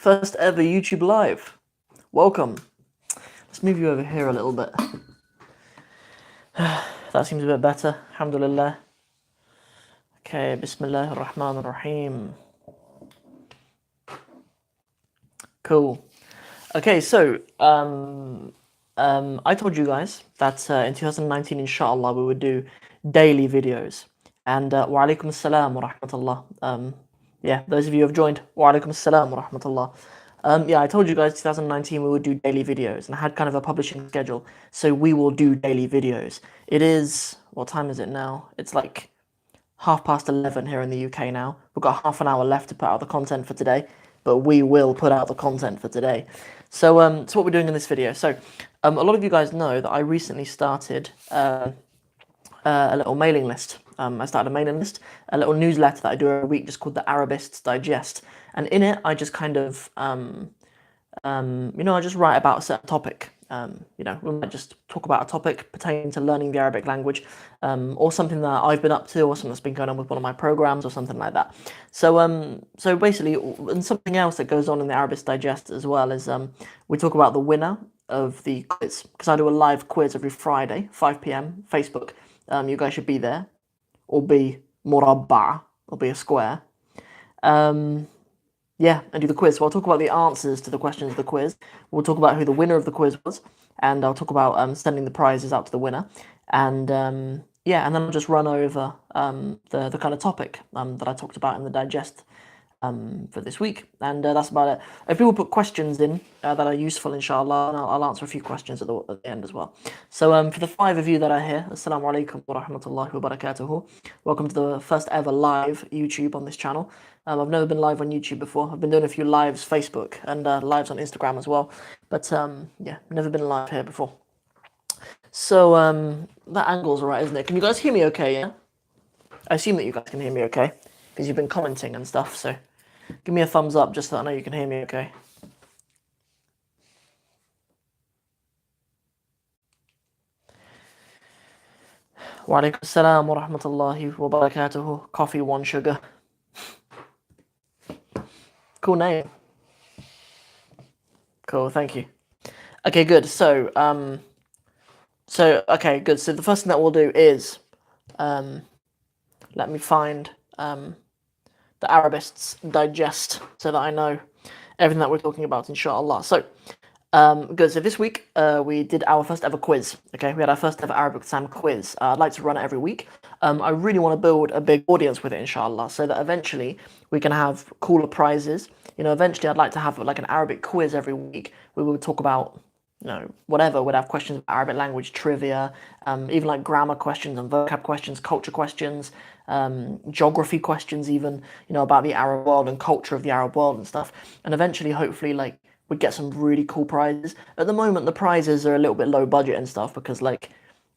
first ever YouTube live. Welcome. Let's move you over here a little bit. That seems a bit better. Alhamdulillah. Okay, Bismillah ar-Rahman ar-Rahim. Cool. Okay, so I told you guys that in 2019, inshallah, we would do daily videos. And wa alaikum assalam wa rahmatullah. Yeah, those of you who have joined, wa alaikum assalam wa rahmatullah. Yeah, I told you guys 2019 we would do daily videos, and I had kind of a publishing schedule, so we will do daily videos. It is, what time is it now? It's like 11:30 here in the UK now. We've got half an hour left to put out the content for today, but we will put out the content for today. So, so what we're doing in this video. So, a lot of you guys know that I recently started a little mailing list. I started a mailing list, a little newsletter that I do every week, just called the Arabist Digest. And in it, I just kind of, I just write about a certain topic. We might just talk about a topic pertaining to learning the Arabic language, or something that I've been up to, or something that's been going on with one of my programs, or something like that. So, so basically, and something else that goes on in the Arabist Digest as well is we talk about the winner of the quiz, because I do a live quiz every Friday, 5 p.m. Facebook. You guys should be there, or be murabba, or be a square. Yeah, and do the quiz. So I'll talk about the answers to the questions of the quiz. We'll talk about who the winner of the quiz was, and I'll talk about sending the prizes out to the winner. And yeah, and then I'll just run over the kind of topic that I talked about in the digest for this week, and that's about it. If people put questions in that are useful, inshallah, and I'll answer a few questions at the end as well. So for the 5 of you that are here, assalamu alaikum wa rahmatullahi wa barakatuhu. Welcome to the first ever live YouTube on this channel. I've never been live on YouTube before. I've been doing a few lives Facebook and lives on Instagram as well, but yeah, never been live here before. So that angle's alright, isn't it? Can you guys hear me okay? Yeah, I assume that you guys can hear me okay because you've been commenting and stuff, so give me a thumbs up just so I know you can hear me okay. Wa alaikum assalam wa rahmatullahi wa barakatuhu. Coffee, 1 sugar. Cool name. Cool, thank you. Okay, good. So, okay, good. So the first thing that we'll do is, let me find the Arabist's Digest so that I know everything that we're talking about, inshallah. So, good. So this week we did our first ever quiz. Okay, we had our first ever Arabic exam quiz. I'd like to run it every week. I really want to build a big audience with it, inshallah, so that eventually we can have cooler prizes. Eventually I'd like to have like an Arabic quiz every week. We would talk about, whatever. We'd have questions about Arabic language, trivia, even like grammar questions and vocab questions, culture questions, geography questions, even, about the Arab world and culture of the Arab world and stuff. And eventually, hopefully, like, we'd get some really cool prizes. At the moment, the prizes are a little bit low budget and stuff because, like,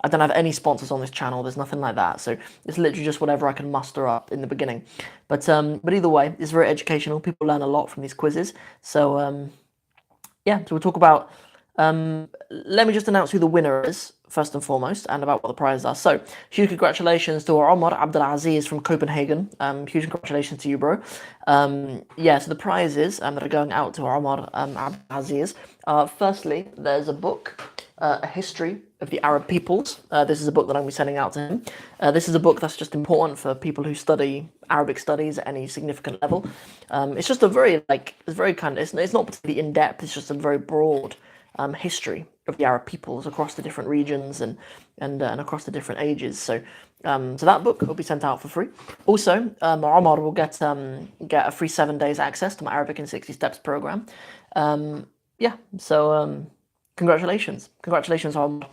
I don't have any sponsors on this channel. There's nothing like that. So it's literally just whatever I can muster up in the beginning. But either way, it's very educational. People learn a lot from these quizzes. So, yeah, so we'll talk about... let me just announce who the winner is, first and foremost, and about what the prizes are. So, huge congratulations to Omar Abdulaziz from Copenhagen. Huge congratulations to you, bro. Yeah, so the prizes that are going out to Omar Abdulaziz. Firstly, there's a book, A History of the Arab Peoples. This is a book that I'm going to be sending out to him. This is a book that's just important for people who study Arabic studies at any significant level. It's just a very, it's not particularly in-depth, it's just a very broad history of the Arab peoples across the different regions and across the different ages. So so that book will be sent out for free. Also, Omar will get a free 7 days access to my Arabic in 60 Steps program. Yeah, so congratulations, Omar.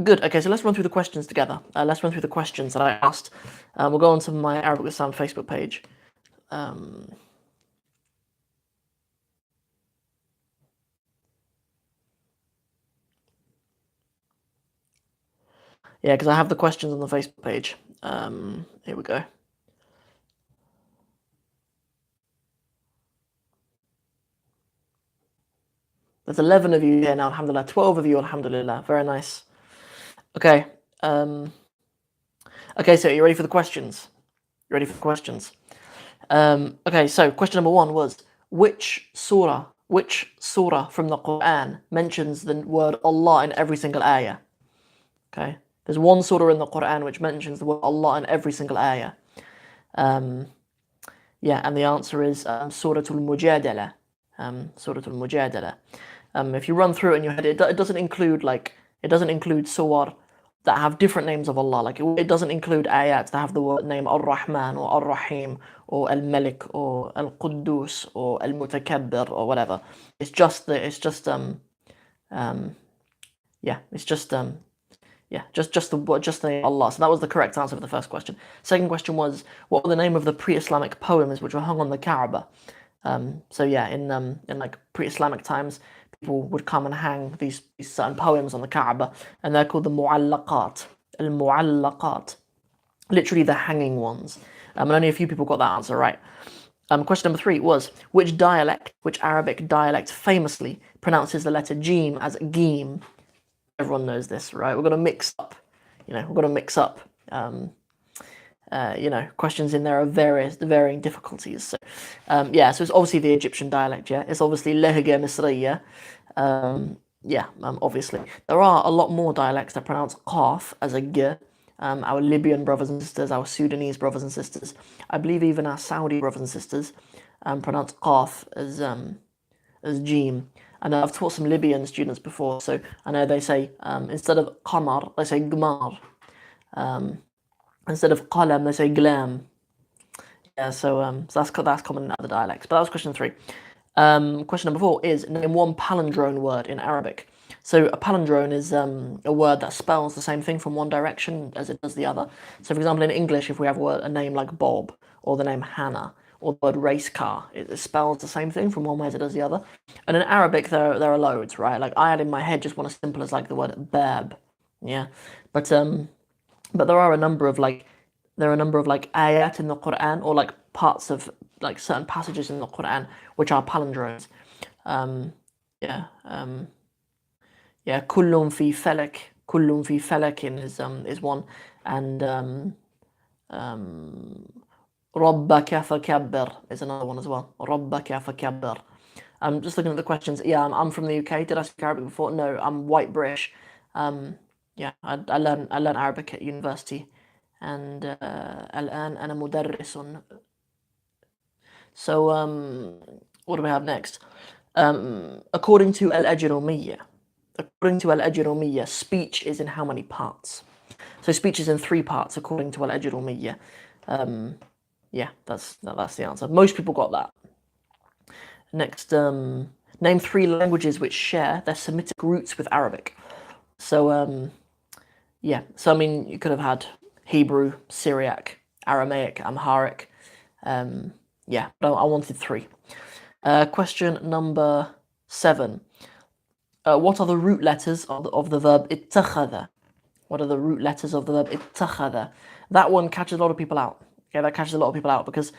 Good. Okay, so let's run through the questions together. Let's run through the questions that I asked. We'll go on to my Arabic with Sam Facebook page. Yeah, because I have the questions on the Facebook page. Here we go. There's 11 of you here now, alhamdulillah. 12 of you, alhamdulillah. Very nice. Okay. Okay, so you ready for the questions? You ready for the questions? Okay, so question number 1 was, which surah from the Quran mentions the word Allah in every single ayah? Okay, there's one surah in the Quran which mentions the word Allah in every single ayah. Yeah, and the answer is Surah Al-Mujadala. Surah Al-Mujadala. If you run through it in your head, it doesn't include surah that have different names of Allah. Like it doesn't include ayats that have the word name Ar-Rahman or Ar-Rahim or Al-Malik or Al-Quddus or Al-Mutakabbir or whatever. It's just the name Allah. So that was the correct answer for the first question. Second question was, what were the name of the pre-Islamic poems which were hung on the Kaaba? So yeah, in like pre-Islamic times, people would come and hang these certain poems on the Kaaba, and they're called the Mu'allaqat. Al-Mu'allaqat. Literally the hanging ones. And only a few people got that answer right. Question number 3 was, which Arabic dialect famously pronounces the letter Jim as Geem? Everyone knows this, right? We're going to mix up, questions in there of varying difficulties. So, so it's obviously the Egyptian dialect, yeah? It's obviously Lahja Misriya. Obviously. There are a lot more dialects that pronounce Qaf as a G. Our Libyan brothers and sisters, our Sudanese brothers and sisters, I believe even our Saudi brothers and sisters pronounce Qaf as Jim. And I've taught some Libyan students before, so I know they say, instead of Qamar, they say Gmar. Instead of Qalam, they say Glam. Yeah, so that's common in other dialects. But that was question 3. Question number 4 is, name one palindrome word in Arabic. So a palindrome is a word that spells the same thing from one direction as it does the other. So for example, in English, if we have a name like Bob, or the name Hannah, or the word race car, it spells the same thing from one way as it does the other. And in Arabic, there are loads, right? Like I had in my head just one as simple as like the word bab, yeah. But there are a number of like ayat in the Quran, or like parts of like certain passages in the Quran which are palindromes. Kullun fi falakin is one, and Rabbaka fakabbir is another one as well. Rabbaka fakabbir. I'm just looking at the questions. Yeah, I'm from the UK. Did I speak Arabic before? No, I'm white British. I learned Arabic at university, and الآن أنا مدرس. So what do we have next? According to Al-Ajrumiyyah, speech is in how many parts? So speech is in 3 parts according to Al-Ajrumiyyah. That's the answer. Most people got that. Next, name 3 languages which share their Semitic roots with Arabic. So I mean, you could have had Hebrew, Syriac, Aramaic, Amharic. But I wanted 3. Question number 7. What are the root letters of the verb ittakhadha? What are the root letters of the verb ittakhadha? That one catches a lot of people out. Okay, that catches a lot of people out because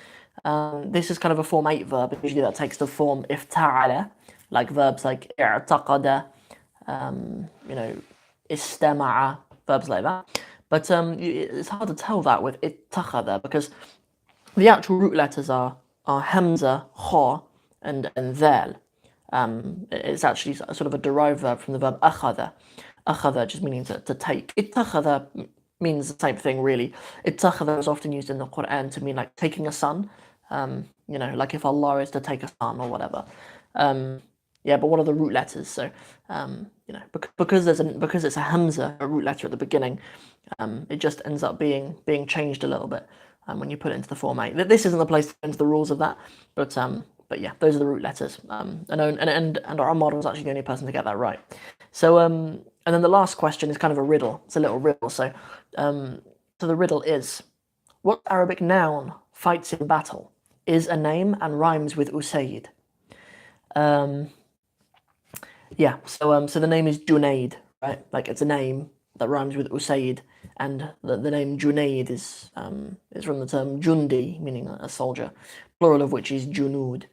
this is kind of a Form 8 verb. Usually that takes the form ifta'ala, like verbs like i'taqada, istama'a, verbs like that. But it's hard to tell that with ittakhadha because the actual root letters are hamza, kha, and dhal. It's actually sort of a derived verb from the verb akhadha. Akhadha just meaning to take. Ittakhadha means the same thing, really. Ittakhadha is often used in the Quran to mean like taking a son. Like if Allah is to take a son or whatever. But what are the root letters? So, because it's a hamza, a root letter at the beginning, it just ends up being changed a little bit when you put it into the Form 8. This isn't the place to go into the rules of that, but yeah, those are the root letters. And Umar was actually the only person to get that right. So, and then the last question is kind of a riddle. It's a little riddle. So the riddle is, what Arabic noun fights in battle, is a name, and rhymes with Usayd? So the name is Junaid, right? Like it's a name that rhymes with Usayd, and the name Junaid is from the term Jundi, meaning a soldier, plural of which is Junud.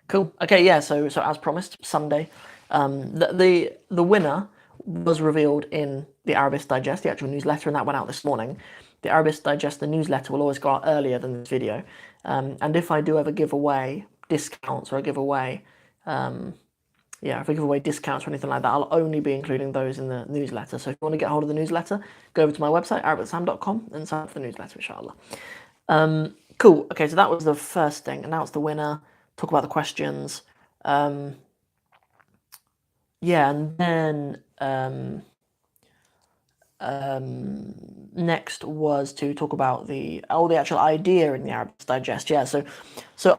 Cool. Okay, yeah. So as promised, Sunday, the winner was revealed in the Arabist Digest, the actual newsletter, and that went out this morning. The Arabist Digest, the newsletter, will always go out earlier than this video. And if I do ever give away discounts or I give away, if I give away discounts or anything like that, I'll only be including those in the newsletter. So if you want to get hold of the newsletter, go over to my website, arabistsam.com, and sign up for the newsletter, inshallah. Cool. Okay, so that was the first thing. Announce the winner, talk about the questions. And then next was to talk about the actual idea in the Arabist Digest. Yeah, so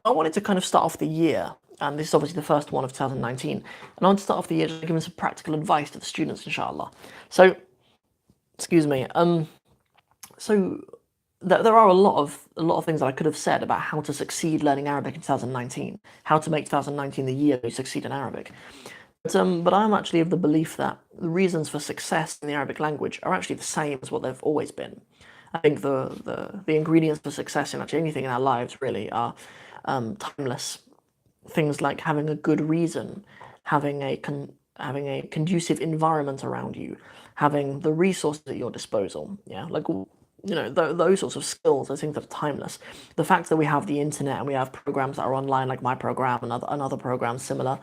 I wanted to kind of start off the year, and this is obviously the first one of 2019, and I want to start off the year just giving some practical advice to the students, inshallah. So, excuse me. So there are a lot of things that I could have said about how to succeed learning Arabic in 2019, how to make 2019 the year you succeed in Arabic. But I'm actually of the belief that the reasons for success in the Arabic language are actually the same as what they've always been. I think the ingredients for success in actually anything in our lives really are timeless. Things like having a good reason, having a conducive environment around you, having the resources at your disposal. Yeah, like those sorts of skills, I think that are timeless. The fact that we have the internet and we have programs that are online, like my program and other programs similar,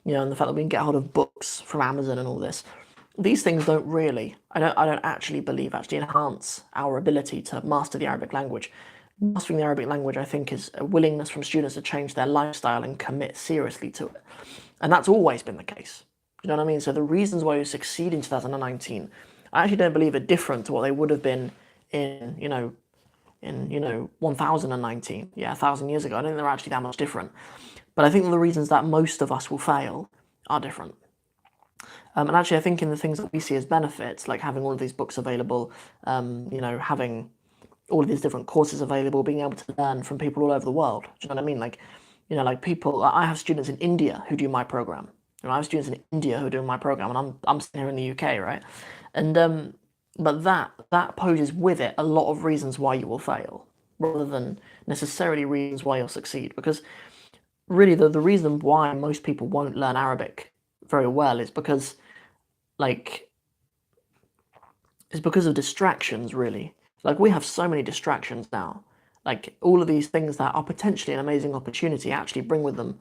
and the fact that we can get hold of books from Amazon and all this, these things don't really, I don't actually believe enhance our ability to master the Arabic language. Mastering the Arabic language, I think, is a willingness from students to change their lifestyle and commit seriously to it. And that's always been the case. You know what I mean? So the reasons why you succeed in 2019, I actually don't believe are different to what they would have been in 1019, 1,000 years ago. I don't think they're actually that much different. But I think the reasons that most of us will fail are different. And actually, I think in the things that we see as benefits, like having all of these books available, having all of these different courses available, being able to learn from people all over the world. Do you know what I mean? Like people, I have students in India who do my program. I have students in India who do my program, and I'm sitting here in the UK, right? And but that poses with it a lot of reasons why you will fail, rather than necessarily reasons why you'll succeed. Because really, the reason why most people won't learn Arabic very well is because of distractions, really. Like, we have so many distractions now. Like, all of these things that are potentially an amazing opportunity actually bring with them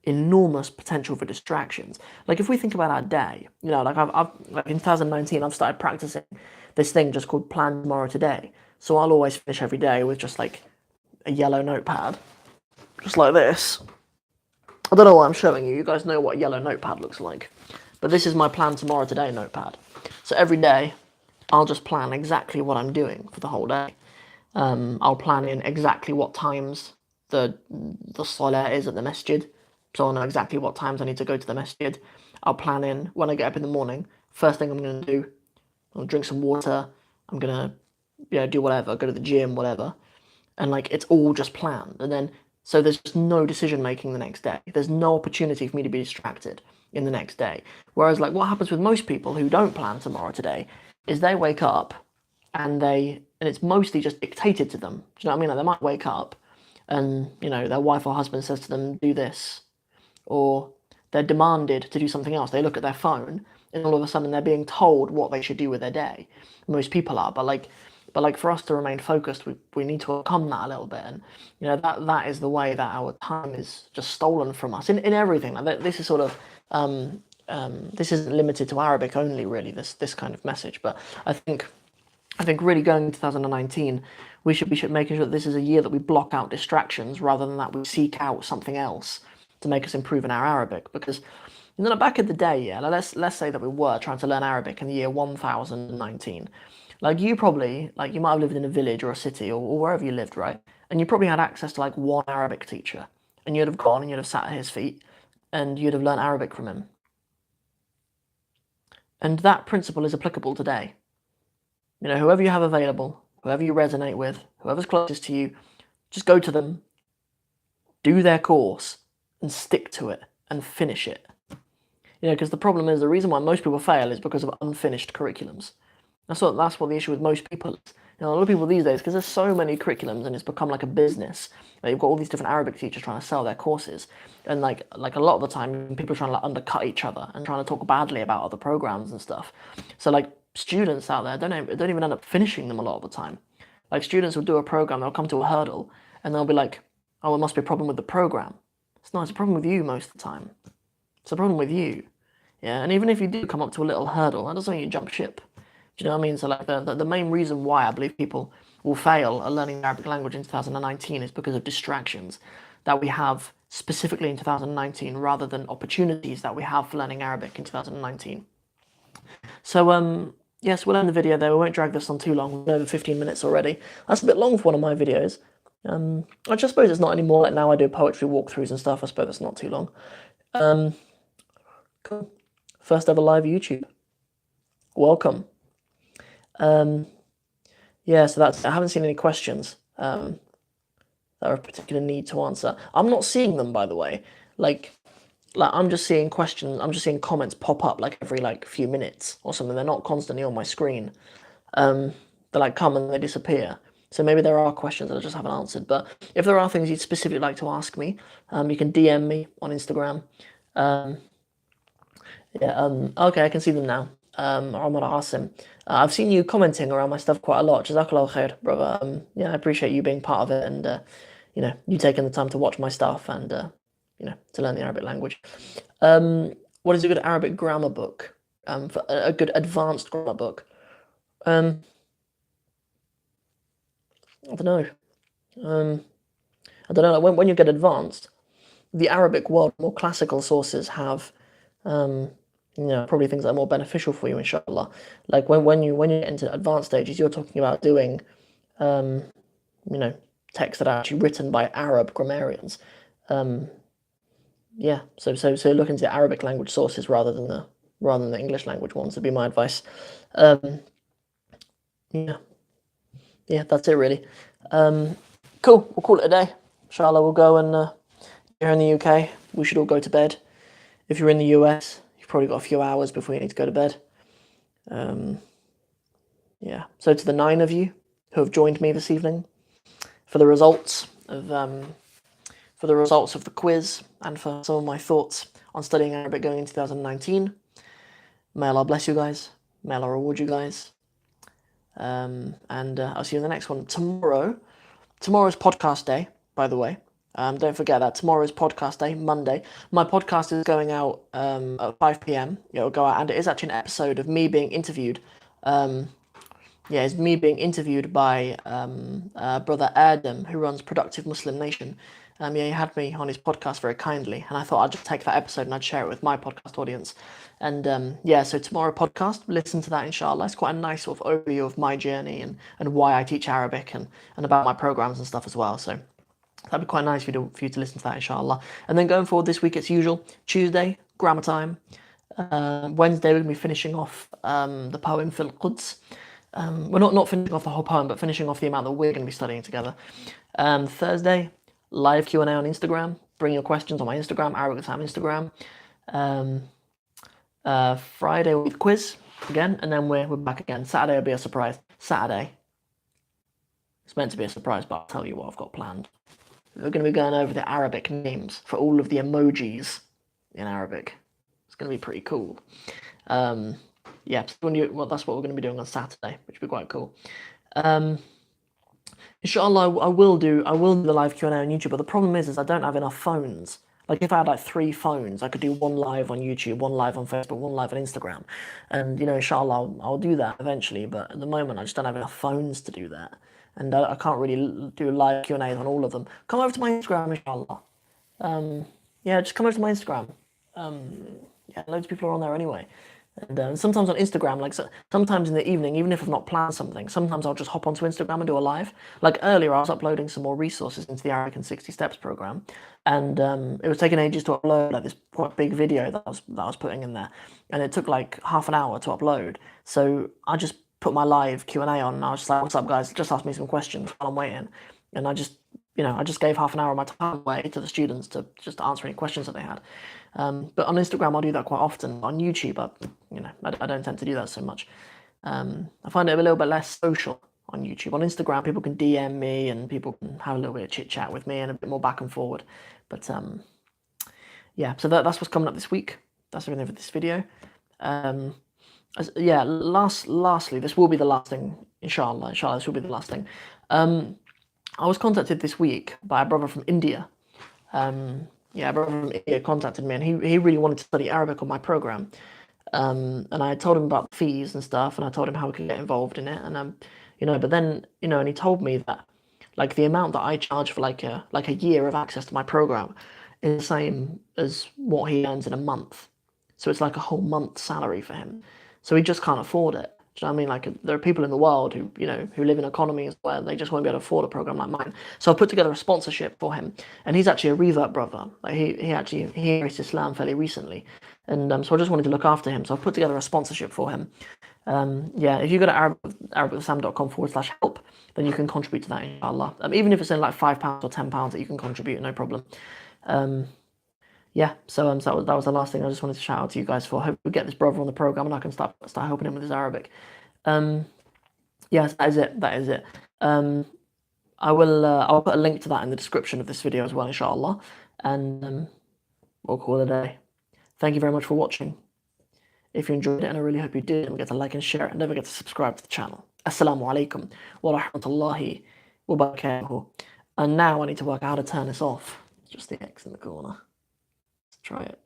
enormous potential for distractions. Like, if we think about our day, like I've in 2019, I've started practicing this thing just called Plan Tomorrow Today. So I'll always finish every day with just like a yellow notepad, just like this. I don't know why I'm showing you. You guys know what a yellow notepad looks like. But this is my Plan Tomorrow Today notepad. So every day, I'll just plan exactly what I'm doing for the whole day. I'll plan in exactly what times the salah is at the masjid, so I'll know exactly what times I need to go to the masjid. I'll plan in when I get up in the morning. First thing I'm going to do, I'll drink some water. I'm going to do whatever, go to the gym, whatever. And like, it's all just planned. And then, so there's just no decision making the next day. There's no opportunity for me to be distracted in the next day. Whereas like what happens with most people who don't plan tomorrow today is they wake up and it's mostly just dictated to them. Do you know what I mean? Like, they might wake up and, their wife or husband says to them, do this, or they're demanded to do something else. They look at their phone and all of a sudden they're being told what they should do with their day. Most people are, but like for us to remain focused, we need to overcome that a little bit. And, that is the way that our time is just stolen from us in everything. Like, this is sort of, this isn't limited to Arabic only, really, this kind of message. But I think really going into 2019, we should be making sure that this is a year that we block out distractions rather than that we seek out something else to make us improve in our Arabic. Because back in the day, let's say that we were trying to learn Arabic in the year 1019. Like, you probably, like, you might have lived in a village or a city or wherever you lived, right? And you probably had access to like one Arabic teacher, and you'd have gone and you'd have sat at his feet and you'd have learned Arabic from him. And that principle is applicable today. Whoever you have available, whoever you resonate with, whoever's closest to you, just go to them, do their course, and stick to it and finish it. Because the problem is, the reason why most people fail is because of unfinished curriculums. That's what the issue with most people is. A lot of people these days, because there's so many curriculums and it's become like a business. You've got all these different Arabic teachers trying to sell their courses, and like a lot of the time, people are trying to like undercut each other and trying to talk badly about other programs and stuff. So like, students out there don't even end up finishing them a lot of the time. Like, students will do a program, they'll come to a hurdle, and they'll be like, oh, it must be a problem with the program. It's not, it's a problem with you most of the time. It's a problem with you. Yeah, and even if you do come up to a little hurdle, that doesn't mean you jump ship. Do you know what I mean? So like the main reason why I believe people will fail at learning the Arabic language in 2019 is because of distractions that we have specifically in 2019 rather than opportunities that we have for learning Arabic in 2019. So yes, we'll end the video there. We won't drag this on too long. We're over 15 minutes already. That's a bit long for one of my videos. I just suppose it's not anymore. Like now I do poetry walkthroughs and stuff. I suppose it's not too long. Cool. First ever live YouTube. Welcome. Yeah, so that's, I haven't seen any questions that are of particular need to answer. I'm not seeing them, by the way. Like I'm just seeing questions, I'm just seeing comments pop up like every like few minutes or something. They're not constantly on my screen. They like come and they disappear. So maybe there are questions that I just haven't answered. But if there are things you'd specifically like to ask me, you can DM me on Instagram. Okay, I can see them now. Omar Asim. I've seen you commenting around my stuff quite a lot. Jazakallah khair, brother. Yeah, I appreciate you being part of it and, you know, you taking the time to watch my stuff and, you know, to learn the Arabic language. What is a good Arabic grammar book? For a good advanced grammar book? I don't know. I don't know. Like when you get advanced, the Arabic world, more classical sources have, you know, probably things that are more beneficial for you, inshallah. Like when you get into advanced stages, you're talking about doing, you know, texts that are actually written by Arab grammarians. Yeah, so look into the Arabic language sources rather than the English language ones would be my advice. Yeah, that's it really. Cool, we'll call it a day. Inshallah, we'll go and here in the UK, we should all go to bed. If you're in the US, you've probably got a few hours before you need to go to bed. Yeah, so to the 9 of you who have joined me this evening for the results of the quiz and for some of my thoughts on studying Arabic going into 2019, may Allah bless you guys, may Allah reward you guys, and I'll see you in the next one. Tomorrow's podcast day, by the way. Don't forget that tomorrow's podcast day, Monday. My podcast is going out at 5 p.m. It'll go out, and it is actually an episode of me being interviewed. Yeah, it's me being interviewed by brother Adam, who runs Productive Muslim Nation. Yeah, he had me on his podcast very kindly, and I thought I'd just take that episode and I'd share it with my podcast audience. And yeah, so tomorrow podcast, listen to that inshallah. It's quite a nice sort of overview of my journey and why I teach Arabic and about my programs and stuff as well. So that'd be quite nice for you to listen to that, inshallah. And then going forward this week, it's usual. Tuesday, grammar time. Wednesday, we're going to be finishing off the poem Fil Quds. We're not finishing off the whole poem, but finishing off the amount that we're going to be studying together. Thursday, live Q&A on Instagram. Bring your questions on my Instagram, Arabic Time Instagram. Friday, we'll be the quiz again, and then we're back again. Saturday will be a surprise. Saturday. It's meant to be a surprise, but I'll tell you what I've got planned. We're going to be going over the Arabic names for all of the emojis in Arabic. It's going to be pretty cool. Yeah, that's what we're going to be doing on Saturday, which will be quite cool. Inshallah, I will do the live Q&A on YouTube, but the problem is I don't have enough phones. Like if I had like 3 phones, I could do 1 live on YouTube, 1 live on Facebook, 1 live on Instagram. And, you know, inshallah, I'll do that eventually, but at the moment I just don't have enough phones to do that. And I can't really do live Q&As on all of them. Come over to my Instagram, inshallah. Yeah, just come over to my Instagram. Yeah, loads of people are on there anyway. And sometimes on Instagram, like sometimes in the evening, even if I've not planned something, sometimes I'll just hop onto Instagram and do a live. Like earlier, I was uploading some more resources into the Arabic in 60 Steps program, and it was taking ages to upload like this quite big video that I was putting in there, and it took like half an hour to upload. So I just put my live Q&A on, and I was just like, "What's up, guys? Just ask me some questions while I'm waiting," and I just gave half an hour of my time away to the students to just answer any questions that they had. But on Instagram, I'll do that quite often. On YouTube, I don't tend to do that so much. I find it a little bit less social on YouTube. On Instagram, people can DM me and people can have a little bit of chit chat with me and a bit more back and forward. But yeah, so that's what's coming up this week. That's everything for this video. Yeah, lastly, this will be the last thing, inshallah. Inshallah, this will be the last thing. I was contacted this week by a brother from India. Yeah, a brother from India contacted me, and he really wanted to study Arabic on my program. And I told him about the fees and stuff, and I told him how we could get involved in it, and but then and he told me that like the amount that I charge for like a year of access to my program is the same as what he earns in a month. So it's like a whole month's salary for him. So he just can't afford it. Do you know what I mean? Like there are people in the world who live in economies where they just won't be able to afford a program like mine. So I put together a sponsorship for him, and he's actually a revert brother. Like he embraced Islam fairly recently, and so I just wanted to look after him. So I've put together a sponsorship for him. Yeah, if you go to arabicwithsam.com/help, then you can contribute to that, inshallah. Even if it's in like £5 or £10 that you can contribute, no problem. Yeah, so that was the last thing I just wanted to shout out to you guys for. I hope we get this brother on the program and I can start helping him with his Arabic. Yes, that is it. That is it. I'll put a link to that in the description of this video as well, inshallah. And we'll call it a day. Thank you very much for watching. If you enjoyed it, and I really hope you did, don't forget to like and share it, and don't forget to subscribe to the channel. Assalamu alaikum wa rahmatullahi wa barakatuh. And now I need to work out how to turn this off. Just the X in the corner. Let's try it.